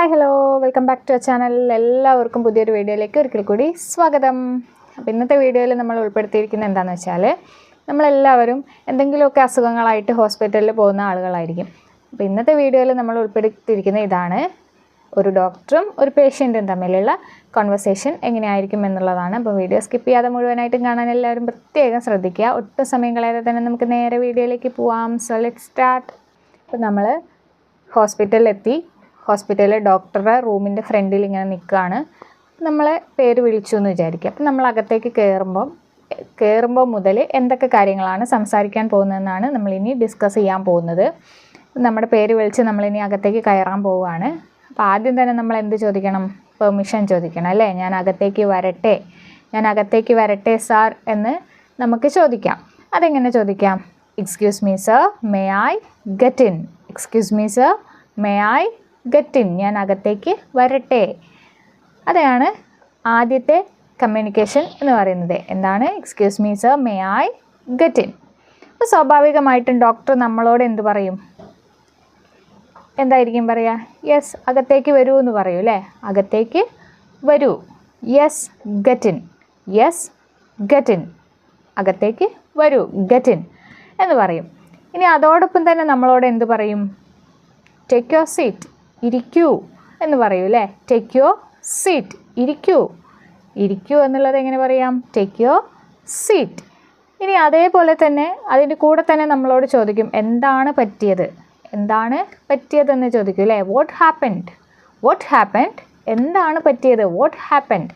Hi hello welcome back to channel. എല്ലാവർക്കും പുതിയൊരു വീഡിയോയിലേക്ക് ഒരിക്കൽ കൂടി സ്വാഗതം. അപ്പോൾ ഇന്നത്തെ വീഡിയോയിൽ നമ്മൾ ഉൾപ്പെടുത്തിയിരിക്കുന്നത് എന്താണെന്ന് വെച്ചാൽ നമ്മളെല്ലാവരും എന്തെങ്കിലുമൊക്കെ അസുഖങ്ങളായിട്ട് ഹോസ്പിറ്റലിൽ പോകുന്ന ആളുകളായിരിക്കും. അപ്പോൾ ഇന്നത്തെ വീഡിയോയിൽ നമ്മൾ ഉൾപ്പെടുത്തിയിരിക്കുന്നത് ഇതാണ്: ഒരു ഡോക്ടറും ഒരു പേഷ്യൻറ്റും തമ്മിലുള്ള കോൺവെർസേഷൻ എങ്ങനെയായിരിക്കും എന്നുള്ളതാണ്. അപ്പോൾ വീഡിയോ സ്കിപ്പ് ചെയ്യാതെ മുഴുവനായിട്ടും കാണാൻ എല്ലാവരും പ്രത്യേകം ശ്രദ്ധിക്കുക. ഒട്ടും സമയം കളയാതെ തന്നെ നമുക്ക് നേരെ വീഡിയോയിലേക്ക് പോവാം. So let's start. അപ്പോൾ നമ്മൾ ഹോസ്പിറ്റലിലെത്തി. ഹോസ്പിറ്റലിൽ ഡോക്ടറുടെ റൂമിൻ്റെ ഫ്രണ്ടിൽ ഇങ്ങനെ നിൽക്കുകയാണ്. നമ്മളെ പേര് വിളിച്ചു എന്ന് വിചാരിക്കുക. അപ്പം നമ്മൾ അകത്തേക്ക് കയറുമ്പോൾ മുതൽ എന്തൊക്കെ കാര്യങ്ങളാണ് സംസാരിക്കാൻ പോകുന്നതെന്നാണ് നമ്മളിനി ഡിസ്കസ് ചെയ്യാൻ പോകുന്നത്. നമ്മുടെ പേര് വിളിച്ച് നമ്മളിനി അകത്തേക്ക് കയറാൻ പോവുകയാണ്. അപ്പോൾ ആദ്യം തന്നെ നമ്മൾ എന്ത് ചോദിക്കണം? പെർമിഷൻ ചോദിക്കണം അല്ലേ? ഞാൻ അകത്തേക്ക് വരട്ടെ സാർ എന്ന് നമുക്ക് ചോദിക്കാം. അതെങ്ങനെ ചോദിക്കാം? Excuse me sir, may I get in. Excuse me sir, may I get in. ഞാൻ അകത്തേക്ക് വരട്ടെ. അതാണ് ആദ്യത്തെ കമ്മ്യൂണിക്കേഷൻ എന്ന് പറയുന്നത്. എന്താണ്? Excuse me sir, may I get in. അപ്പോൾ സ്വാഭാവികമായിട്ടും ഡോക്ടർ നമ്മളോട് എന്ത് പറയും? എന്തായിരിക്കും പറയുക? യെസ്, അകത്തേക്ക് വരൂ എന്ന് പറയൂ അല്ലേ? അകത്തേക്ക് വരൂ. Yes get in. Yes get in. അകത്തേക്ക് വരൂ, ഗെറ്റ് ഇൻ എന്ന് പറയും. ഇനി അതോടൊപ്പം തന്നെ നമ്മളോട് എന്ത് പറയും? Take your seat. ഇരിക്കൂ എന്ന് പറയൂ അല്ലേ? Take your seat. ഇരിക്കൂ എന്നുള്ളത് എങ്ങനെ പറയാം? Take your seat. ഇനി അതേപോലെ തന്നെ അതിൻ്റെ കൂടെ തന്നെ നമ്മളോട് ചോദിക്കും എന്താണ് പറ്റിയതെന്ന് ചോദിക്കും അല്ലേ? What happened. എന്താണ് പറ്റിയത്? What happened.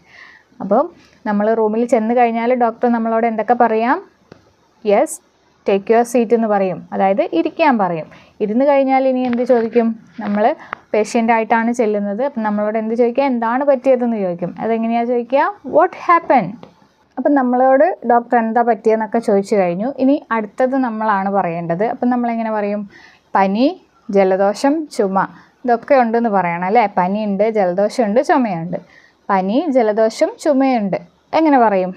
അപ്പം നമ്മൾ റൂമിൽ ചെന്ന് കഴിഞ്ഞാൽ ഡോക്ടർ നമ്മളോട് എന്തൊക്കെ പറയാം? യെസ് ടേക്ക് യുവർ സീറ്റ് എന്ന് പറയും, അതായത് ഇരിക്കാൻ പറയും. ഇരുന്ന് കഴിഞ്ഞാൽ ഇനി എന്ത് ചോദിക്കും? നമ്മൾ പേഷ്യൻ്റായിട്ടാണ് ചെല്ലുന്നത്. അപ്പം നമ്മളോട് എന്ത് ചോദിക്കുക? എന്താണ് പറ്റിയതെന്ന് ചോദിക്കും. അതെങ്ങനെയാണ് ചോദിക്കുക? What happened. അപ്പം നമ്മളോട് ഡോക്ടർ എന്താ പറ്റിയതെന്നൊക്കെ ചോദിച്ചു കഴിഞ്ഞു. ഇനി അടുത്തത് നമ്മളാണ് പറയേണ്ടത്. അപ്പം നമ്മളെങ്ങനെ പറയും? പനി, ജലദോഷം, ചുമ ഇതൊക്കെ ഉണ്ടെന്ന് പറയണം അല്ലേ? പനിയുണ്ട്, ജലദോഷമുണ്ട്, ചുമയുണ്ട്. പനി, ജലദോഷം, ചുമയുണ്ട്. എങ്ങനെ പറയും?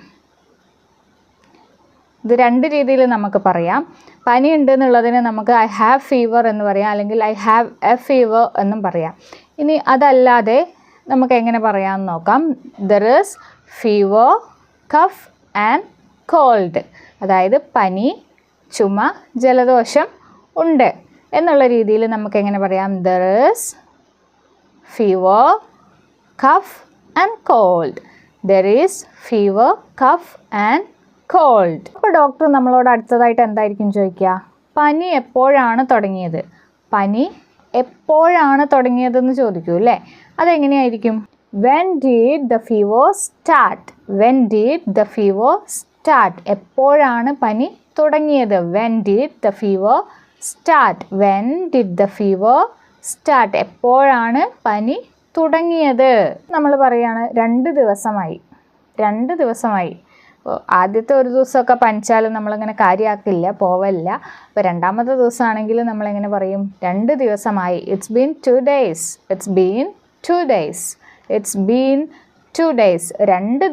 ഇത് രണ്ട് രീതിയിൽ നമുക്ക് പറയാം. പനി ഉണ്ട് എന്നുള്ളതിന് നമുക്ക് ഐ ഹാവ് ഫീവർ എന്ന് പറയാം, അല്ലെങ്കിൽ ഐ ഹാവ് എ ഫീവർ എന്നും പറയാം. ഇനി അതല്ലാതെ നമുക്ക് എങ്ങനെ പറയാമെന്ന് നോക്കാം. There is fever, cough and cold. അതായത് പനി, ചുമ, ജലദോഷം ഉണ്ട് എന്നുള്ള രീതിയിൽ നമുക്ക് എങ്ങനെ പറയാം? There is fever, cough and cold. There is fever, cough and cold. അപ്പോൾ ഡോക്ടർ നമ്മളോട് അടുത്തതായിട്ട് എന്തായിരിക്കും ചോദിക്കുക? പനി എപ്പോഴാണ് തുടങ്ങിയതെന്ന് ചോദിക്കൂ അല്ലേ? അതെങ്ങനെയായിരിക്കും? When did the fever start. എപ്പോഴാണ് പനി തുടങ്ങിയത്? When did the fever start. എപ്പോഴാണ് പനി തുടങ്ങിയത്? നമ്മൾ പറയുകയാണ് 2 ദിവസമായി. അപ്പോൾ ആദ്യത്തെ ഒരു ദിവസമൊക്കെ പനിച്ചാലും നമ്മളിങ്ങനെ കാര്യമാക്കില്ല, പോവല്ല. അപ്പോൾ രണ്ടാമത്തെ ദിവസമാണെങ്കിൽ നമ്മളെങ്ങനെ പറയും? 2 ദിവസമായി. It's been 2 days. 2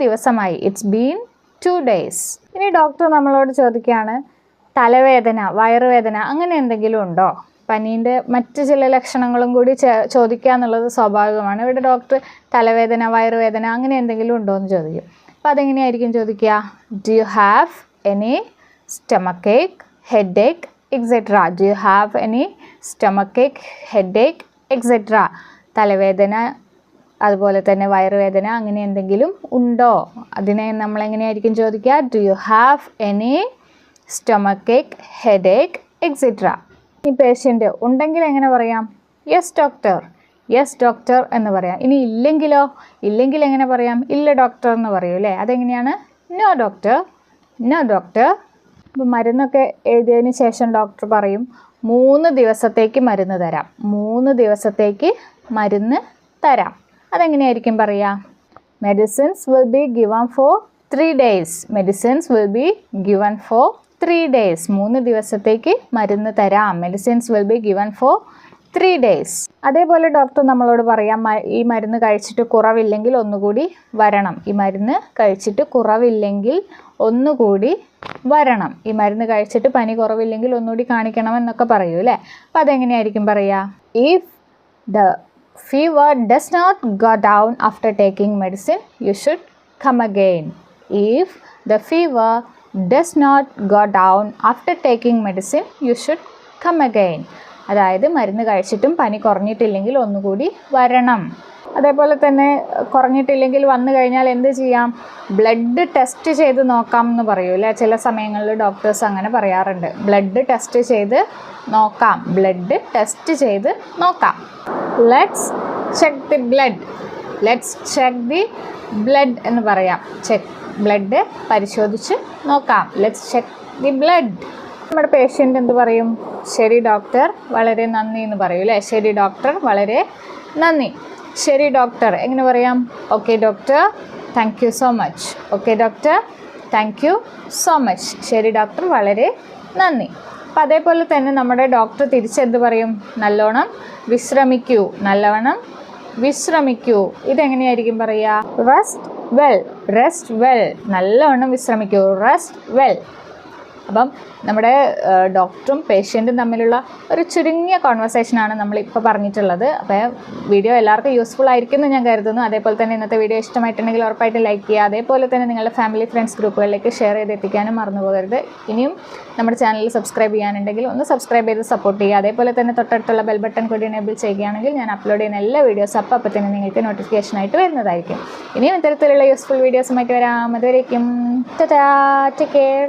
ദിവസമായി. It's been 2 days. ഇനി ഡോക്ടർ നമ്മളോട് ചോദിക്കുകയാണ് തലവേദന, വയറുവേദന അങ്ങനെ എന്തെങ്കിലും ഉണ്ടോ? പനീൻ്റെ മറ്റ് ചില ലക്ഷണങ്ങളും കൂടി ചോദിക്കുക എന്നുള്ളത് സ്വാഭാവികമാണ്. ഇവിടെ ഡോക്ടർ തലവേദന, വയറുവേദന അങ്ങനെ എന്തെങ്കിലും ഉണ്ടോ എന്ന് ചോദിക്കും. അപ്പോൾ അതെങ്ങനെയായിരിക്കും ചോദിക്കുക? Do you have any stomach Ek, head Ek, etcetera. Do you have any stomach Ek, head Ek, etcetera. തലവേദന അതുപോലെ തന്നെ വയറുവേദന അങ്ങനെ എന്തെങ്കിലും ഉണ്ടോ? അതിനെ നമ്മളെങ്ങനെയായിരിക്കും ചോദിക്കുക? Do you have any stomach Ek, head Ek, etcetera. ഈ പേഷ്യൻ്റ് ഉണ്ടെങ്കിൽ എങ്ങനെ പറയാം? യെസ് ഡോക്ടർ എന്ന് പറയാം. ഇനി ഇല്ലെങ്കിൽ എങ്ങനെ പറയാം? ഇല്ല ഡോക്ടർ എന്ന് പറയൂ അല്ലേ? അതെങ്ങനെയാണ്? No doctor. അപ്പോൾ മരുന്നൊക്കെ എഴുതിയതിന് ശേഷം ഡോക്ടർ പറയും 3 ദിവസത്തേക്ക് മരുന്ന് തരാം. അതെങ്ങനെയായിരിക്കും പറയുക? Medicines will be given for 3 days. 3 ദിവസത്തേക്ക് മരുന്ന് തരാം. Medicines will be given for 3 days. അതേപോലെ ഡോക്ടർ നമ്മളോട് പറയാം ഈ മരുന്ന് കഴിച്ചിട്ട് കുറവില്ലെങ്കിൽ ഒന്നുകൂടി വരണം. ഈ മരുന്ന് കഴിച്ചിട്ട് പനി കുറവില്ലെങ്കിൽ ഒന്നുകൂടി കാണിക്കണം എന്നൊക്കെ പറയൂ അല്ലേ? അപ്പോൾ അതെങ്ങനെയായിരിക്കും പറയുക? If the fever does not go down after taking medicine, you should come again. If the fever does not go down after taking medicine, you should come again. അതായത് മരുന്ന് കഴിച്ചിട്ടും പനി കുറഞ്ഞിട്ടില്ലെങ്കിൽ ഒന്നുകൂടി വരണം. അതേപോലെ തന്നെ കുറഞ്ഞിട്ടില്ലെങ്കിൽ വന്നു കഴിഞ്ഞാൽ എന്ത് ചെയ്യാം? ബ്ലഡ് ടെസ്റ്റ് ചെയ്ത് നോക്കാം എന്ന് പറയൂല്ലേ, ചില സമയങ്ങളിൽ ഡോക്ടേഴ്സ് അങ്ങനെ പറയാറുണ്ട്. ബ്ലഡ് ടെസ്റ്റ് ചെയ്ത് നോക്കാം, ബ്ലഡ് ടെസ്റ്റ് ചെയ്ത് നോക്കാം. Let's check the blood, let's check the blood എന്ന് പറയാം. ചെക്ക് ബ്ലഡ് പരിശോധിച്ച് നോക്കാം. Let's check the blood. നമ്മുടെ പേഷ്യൻ്റ് എന്ത് പറയും? ശരി ഡോക്ടർ, വളരെ നന്ദി എന്ന് പറയും അല്ലേ. ശരി ഡോക്ടർ, വളരെ നന്ദി. ശരി ഡോക്ടർ എങ്ങനെ പറയാം? Okay doctor, thank you so much. Okay doctor, thank you so much. ശരി ഡോക്ടർ, വളരെ നന്ദി. അപ്പം അതേപോലെ തന്നെ നമ്മുടെ ഡോക്ടർ തിരിച്ചെന്ത് പറയും? നല്ലോണം വിശ്രമിക്കൂ, നല്ലവണ്ണം വിശ്രമിക്കൂ. ഇതെങ്ങനെയായിരിക്കും പറയുക? Rest well, rest well. നല്ലവണ്ണം വിശ്രമിക്കൂ, റെസ്റ്റ് വെൽ. അപ്പം നമ്മുടെ ഡോക്ടറും പേഷ്യൻറ്റും തമ്മിലുള്ള ഒരു ചുരുങ്ങിയ കോൺവെർസേഷനാണ് നമ്മളിപ്പോൾ പറഞ്ഞിട്ടുള്ളത്. അപ്പോൾ വീഡിയോ എല്ലാവർക്കും യൂസ്ഫുൾ ആയിരിക്കും എന്ന് ഞാൻ കരുതുന്നു. അതേപോലെ തന്നെ ഇന്നത്തെ വീഡിയോ ഇഷ്ടമായിട്ടുണ്ടെങ്കിൽ ഉറപ്പായിട്ട് ലൈക്ക് ചെയ്യുക. അതേപോലെ തന്നെ നിങ്ങളുടെ ഫാമിലി ഫ്രണ്ട്സ് ഗ്രൂപ്പുകളിലേക്ക് ഷെയർ ചെയ്ത് എത്തിക്കാനും മറന്നു പോകരുത്. ഇനിയും നമ്മുടെ ചാനൽ സബ്സ്ക്രൈബ് ചെയ്യാനുണ്ടെങ്കിൽ ഒന്ന് സബ്സ്ക്രൈബ് ചെയ്ത് സപ്പോർട്ട് ചെയ്യുക. അതേപോലെ തന്നെ തൊട്ടടുത്തുള്ള ബെൽ ബട്ടൺ കൂടി എനേബിൾ ചെയ്യുകയാണെങ്കിൽ ഞാൻ അപ്ലോഡ് ചെയ്യുന്ന എല്ലാ വീഡിയോസും അപ്പോൾ തന്നെ നിങ്ങൾക്ക് നോട്ടിഫിക്കേഷനായിട്ട് വരുന്നതായിരിക്കും. ഇനിയും ഇത്തരത്തിലുള്ള യൂസ്ഫുൾ വീഡിയോസുമായിട്ട് വരാം. അതുവരേക്കും ടേക്ക് കെയർ.